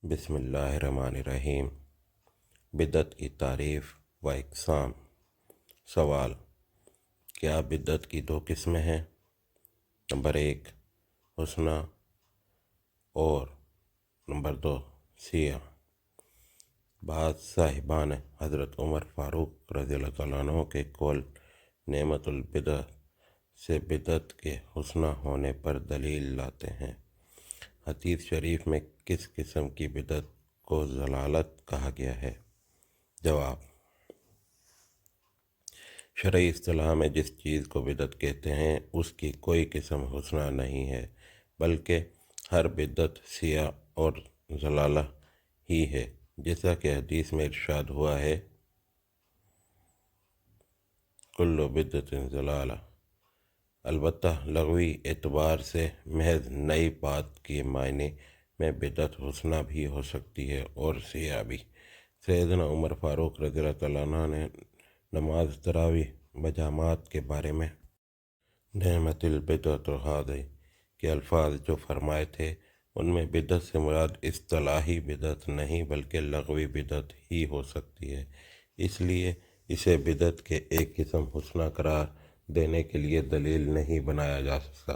بسم اللہ الرحمن الرحیم۔ بدعت کی تعریف و اقسام۔ سوال: کیا بدعت کی دو قسمیں ہیں؟ نمبر 1 حسنہ اور نمبر 2 سیاہ۔ بعض صاحبان حضرت عمر فاروق رضی اللہ تعالیٰ عنہ کے قول نعمت البدع سے بدعت کے حسنہ ہونے پر دلیل لاتے ہیں۔ حدیث شریف میں کس قسم کی بدعت کو ضلالت کہا گیا ہے؟ جواب: شرعی اصطلاح میں جس چیز کو بدعت کہتے ہیں اس کی کوئی قسم حسنہ نہیں ہے، بلکہ ہر بدعت سیاہ اور ضلالہ ہی ہے، جیسا کہ حدیث میں ارشاد ہوا ہے کل بدعت ضلالہ۔ البتہ لغوی اعتبار سے محض نئی بات کے معنی میں بدعت حسنہ بھی ہو سکتی ہے اور سیاہ بھی۔ سیدنا عمر فاروق رضی اللہ تعالیٰ عنہ نے نماز تراویح بجماعت کے بارے میں نعمت البدعۃ ہذہ کے الفاظ جو فرمائے تھے، ان میں بدعت سے مراد اصطلاحی بدعت نہیں بلکہ لغوی بدعت ہی ہو سکتی ہے۔ اس لیے اسے بدعت کے ایک قسم حسنہ قرار دینے کے لیے دلیل نہیں بنایا جا سکتا۔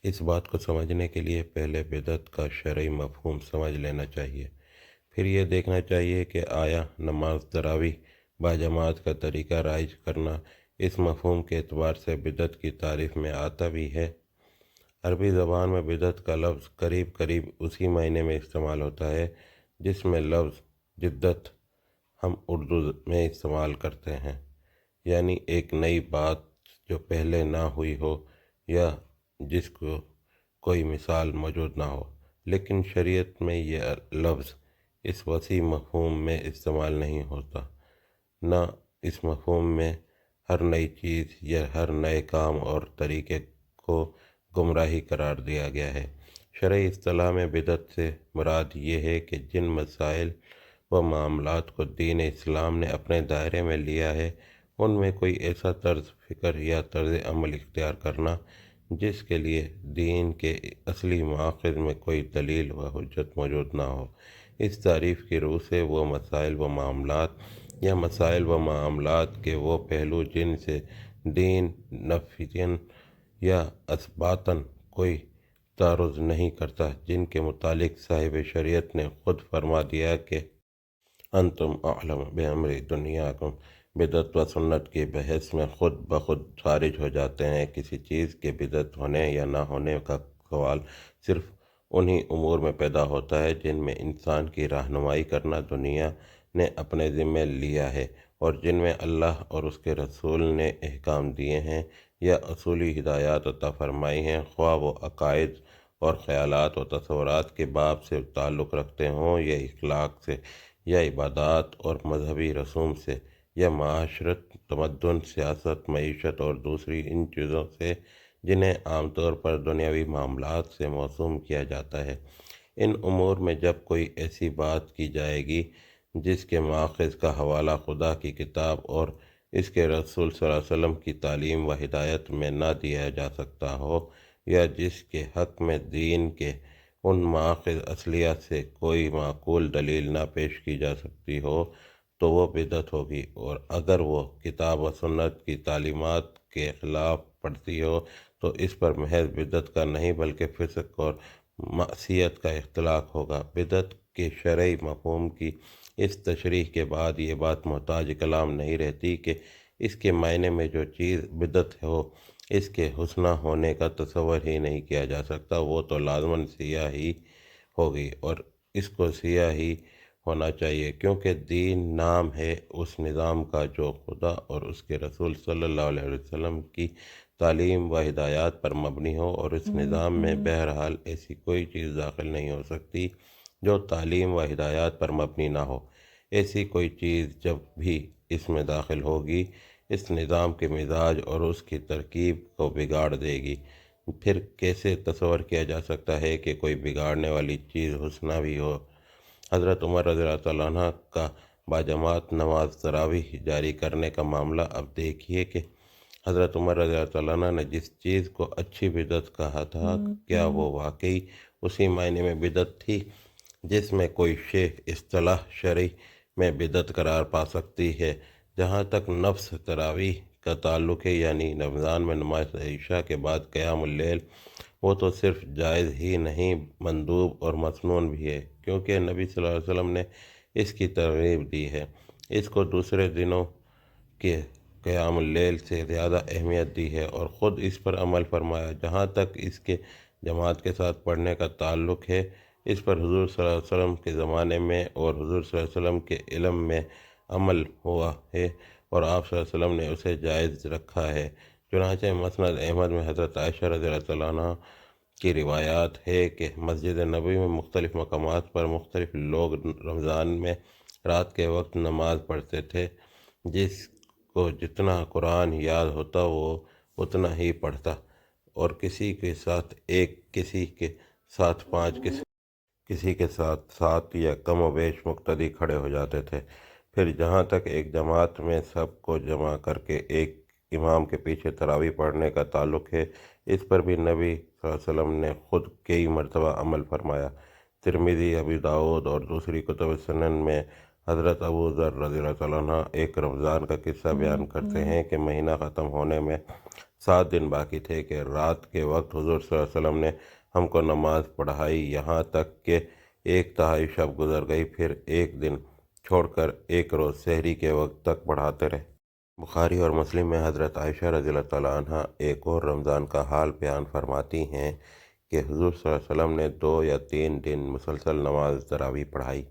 اس بات کو سمجھنے کے لیے پہلے بدعت کا شرعی مفہوم سمجھ لینا چاہیے، پھر یہ دیکھنا چاہیے کہ آیا نماز تراویح باجماعت کا طریقہ رائج کرنا اس مفہوم کے اعتبار سے بدعت کی تعریف میں آتا بھی ہے۔ عربی زبان میں بدعت کا لفظ قریب قریب اسی معنی میں استعمال ہوتا ہے جس میں لفظ جدت ہم اردو میں استعمال کرتے ہیں، یعنی ایک نئی بات جو پہلے نہ ہوئی ہو یا جس کو کوئی مثال موجود نہ ہو۔ لیکن شریعت میں یہ لفظ اس وسیع مفہوم میں استعمال نہیں ہوتا، نہ اس مفہوم میں ہر نئی چیز یا ہر نئے کام اور طریقے کو گمراہی قرار دیا گیا ہے۔ شرعی اصطلاح میں بدعت سے مراد یہ ہے کہ جن مسائل و معاملات کو دین اسلام نے اپنے دائرے میں لیا ہے، ان میں کوئی ایسا طرز فکر یا طرز عمل اختیار کرنا جس کے لیے دین کے اصلی مآخذ میں کوئی دلیل و حجت موجود نہ ہو۔ اس تعریف کی روح سے وہ مسائل و معاملات یا مسائل و معاملات کے وہ پہلو جن سے دین نفسیاً یا اثباتاً کوئی تعارض نہیں کرتا، جن کے متعلق صاحب شریعت نے خود فرما دیا کہ انتم اعلم بامر دنیاکم، بدعت و سنت کی بحث میں خود بخود خارج ہو جاتے ہیں۔ کسی چیز کے بدعت ہونے یا نہ ہونے کا سوال صرف انہی امور میں پیدا ہوتا ہے جن میں انسان کی رہنمائی کرنا دنیا نے اپنے ذمے لیا ہے اور جن میں اللہ اور اس کے رسول نے احکام دیے ہیں یا اصولی ہدایات عطا فرمائی ہیں، خواہ وہ عقائد اور خیالات و تصورات کے باب سے تعلق رکھتے ہوں یا اخلاق سے یا عبادات اور مذہبی رسوم سے یا معاشرت، تمدن، سیاست، معیشت اور دوسری ان چیزوں سے جنہیں عام طور پر دنیاوی معاملات سے موسوم کیا جاتا ہے۔ ان امور میں جب کوئی ایسی بات کی جائے گی جس کے ماخذ کا حوالہ خدا کی کتاب اور اس کے رسول صلی اللہ علیہ وسلم کی تعلیم و ہدایت میں نہ دیا جا سکتا ہو یا جس کے حق میں دین کے ان مآخذ اصلیہ سے کوئی معقول دلیل نہ پیش کی جا سکتی ہو تو وہ بدعت ہوگی، اور اگر وہ کتاب و سنت کی تعلیمات کے خلاف پڑتی ہو تو اس پر محض بدعت کا نہیں بلکہ فسق اور معصیت کا اطلاق ہوگا۔ بدعت کے شرعی مفہوم کی اس تشریح کے بعد یہ بات محتاج کلام نہیں رہتی کہ اس کے معنی میں جو چیز بدعت ہو اس کے حسنہ ہونے کا تصور ہی نہیں کیا جا سکتا، وہ تو لازماً سیاہ ہی ہوگی، اور اس کو سیاہ ہی ہونا چاہیے، کیونکہ دین نام ہے اس نظام کا جو خدا اور اس کے رسول صلی اللہ علیہ وسلم کی تعلیم و ہدایات پر مبنی ہو، اور اس نظام میں بہرحال ایسی کوئی چیز داخل نہیں ہو سکتی جو تعلیم و ہدایات پر مبنی نہ ہو۔ ایسی کوئی چیز جب بھی اس میں داخل ہوگی اس نظام کے مزاج اور اس کی ترکیب کو بگاڑ دے گی۔ پھر کیسے تصور کیا جا سکتا ہے کہ کوئی بگاڑنے والی چیز حسنہ بھی ہو؟ حضرت عمر رضی اللہ تعالیٰ عنہ کا باجماعت نماز تراویح جاری کرنے کا معاملہ اب دیکھیے کہ حضرت عمر رضی اللہ تعالیٰ عنہ نے جس چیز کو اچھی بدعت کہا تھا، کیا وہ واقعی اسی معنی میں بدعت تھی؟ جس میں کوئی شے اصطلاح شرعی میں بدعت قرار پا سکتی ہے۔ جہاں تک نفس تراویح کا تعلق ہے، یعنی رمضان میں نماز عشاء کے بعد قیام اللیل، وہ تو صرف جائز ہی نہیں، مندوب اور مسنون بھی ہے، کیونکہ نبی صلی اللہ علیہ وسلم نے اس کی ترغیب دی ہے۔ اس کو دوسرے دنوں کے قیام اللیل سے زیادہ اہمیت دی ہے اور خود اس پر عمل فرمایا۔ جہاں تک اس کے جماعت کے ساتھ پڑھنے کا تعلق ہے، اس پر حضور صلی اللہ علیہ وسلم کے زمانے میں اور حضور صلی اللہ علیہ وسلم کے علم میں عمل ہوا ہے اور آپ صلی اللہ علیہ وسلم نے اسے جائز رکھا ہے۔ چنانچہ مسند احمد میں حضرت عائشہ رضی اللہ تعالیٰ عنہ کی روایات ہے کہ مسجد نبوی میں مختلف مقامات پر مختلف لوگ رمضان میں رات کے وقت نماز پڑھتے تھے۔ جس کو جتنا قرآن یاد ہوتا وہ اتنا ہی پڑھتا، اور کسی کے ساتھ ایک، کسی کے ساتھ پانچ، کسی کے ساتھ سات یا کم و بیش مقتدی کھڑے ہو جاتے تھے۔ پھر جہاں تک ایک جماعت میں سب کو جمع کر کے ایک امام کے پیچھے تراویح پڑھنے کا تعلق ہے، اس پر بھی نبی صلی اللہ علیہ وسلم نے خود کئی مرتبہ عمل فرمایا۔ ترمذی، ابی داؤد اور دوسری کتب سنن میں حضرت ابو ذر رضی اللہ تعالیٰ عنہ ایک رمضان کا قصہ بیان کرتے ہیں کہ مہینہ ختم ہونے میں 7 دن باقی تھے کہ رات کے وقت حضور صلی اللہ علیہ وسلم نے ہم کو نماز پڑھائی، یہاں تک کہ 1/3 شب گزر گئی، پھر ایک دن چھوڑ کر ایک روز سحری کے وقت تک پڑھاتے رہے۔ بخاری اور مسلم میں حضرت عائشہ رضی اللہ تعالیٰ عنہ ایک اور رمضان کا حال بیان فرماتی ہیں کہ حضور صلی اللہ علیہ وسلم نے 2 یا 3 دن مسلسل نماز تراویح پڑھائی،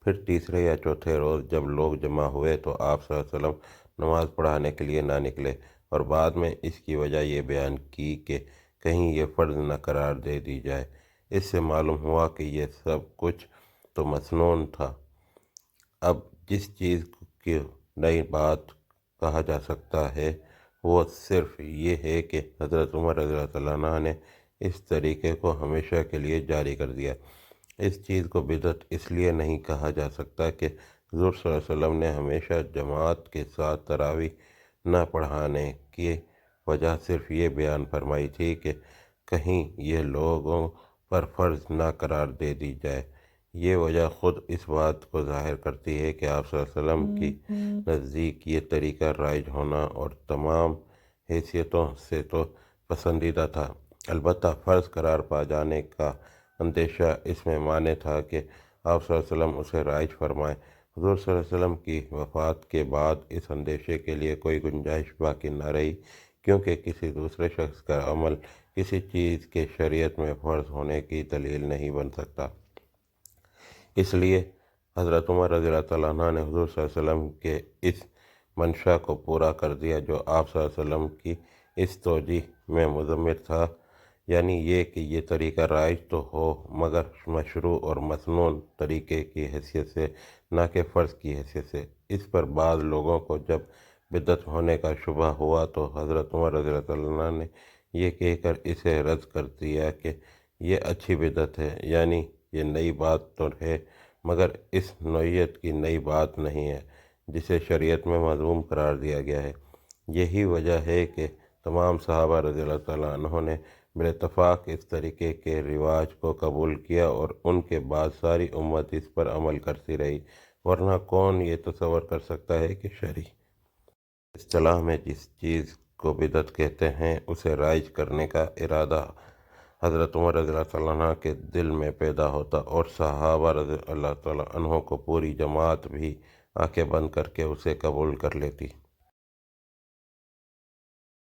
پھر تیسرے یا چوتھے روز جب لوگ جمع ہوئے تو آپ صلی اللہ علیہ وسلم نماز پڑھانے کے لیے نہ نکلے، اور بعد میں اس کی وجہ یہ بیان کی کہ کہیں یہ فرض نہ قرار دے دی جائے۔ اس سے معلوم ہوا کہ یہ سب کچھ تو مسنون تھا۔ اب جس چیز کی نئی بات کہا جا سکتا ہے وہ صرف یہ ہے کہ حضرت عمر رضی اللہ تعالیٰ عنہ نے اس طریقے کو ہمیشہ کے لیے جاری کر دیا۔ اس چیز کو بدعت اس لیے نہیں کہا جا سکتا کہ حضور صلی اللہ علیہ وسلم نے ہمیشہ جماعت کے ساتھ تراویح نہ پڑھانے کی وجہ صرف یہ بیان فرمائی تھی کہ کہیں یہ لوگوں پر فرض نہ قرار دے دی جائے۔ یہ وجہ خود اس بات کو ظاہر کرتی ہے کہ آپ صلی اللہ علیہ وسلم کی نزدیک یہ طریقہ رائج ہونا اور تمام حیثیتوں سے تو پسندیدہ تھا، البتہ فرض قرار پا جانے کا اندیشہ اس میں مانع تھا کہ آپ صلی اللہ علیہ وسلم اسے رائج فرمائیں۔ حضور صلی اللہ علیہ وسلم کی وفات کے بعد اس اندیشے کے لیے کوئی گنجائش باقی نہ رہی، کیونکہ کسی دوسرے شخص کا عمل کسی چیز کے شریعت میں فرض ہونے کی دلیل نہیں بن سکتا۔ اس لیے حضرت عمر رضی اللہ تعالیٰ عنہ نے حضور صلی اللہ علیہ وسلم کے اس منشا کو پورا کر دیا جو آپ صلی اللہ علیہ وسلم کی اس توجیہ میں مضمر تھا، یعنی یہ کہ یہ طریقہ رائج تو ہو مگر مشروع اور مسنون طریقے کی حیثیت سے، نہ کہ فرض کی حیثیت سے۔ اس پر بعض لوگوں کو جب بدعت ہونے کا شبہ ہوا تو حضرت عمر رضی اللہ تعالیٰ عنہ نے یہ کہہ کر اسے رد کر دیا کہ یہ اچھی بدعت ہے، یعنی یہ نئی بات تو ہے مگر اس نوعیت کی نئی بات نہیں ہے جسے شریعت میں مذموم قرار دیا گیا ہے۔ یہی وجہ ہے کہ تمام صحابہ رضی اللہ تعالیٰ عنہ نے بالاتفاق اس طریقے کے رواج کو قبول کیا اور ان کے بعد ساری امت اس پر عمل کرتی رہی، ورنہ کون یہ تصور کر سکتا ہے کہ شرعی اصطلاح میں جس چیز کو بدعت کہتے ہیں اسے رائج کرنے کا ارادہ حضرت عمر رضی اللہ تعالیٰ عنہ کے دل میں پیدا ہوتا اور صحابہ رضی اللہ تعالیٰ عنہ کو پوری جماعت بھی آنکھیں بند کر کے اسے قبول کر لیتی۔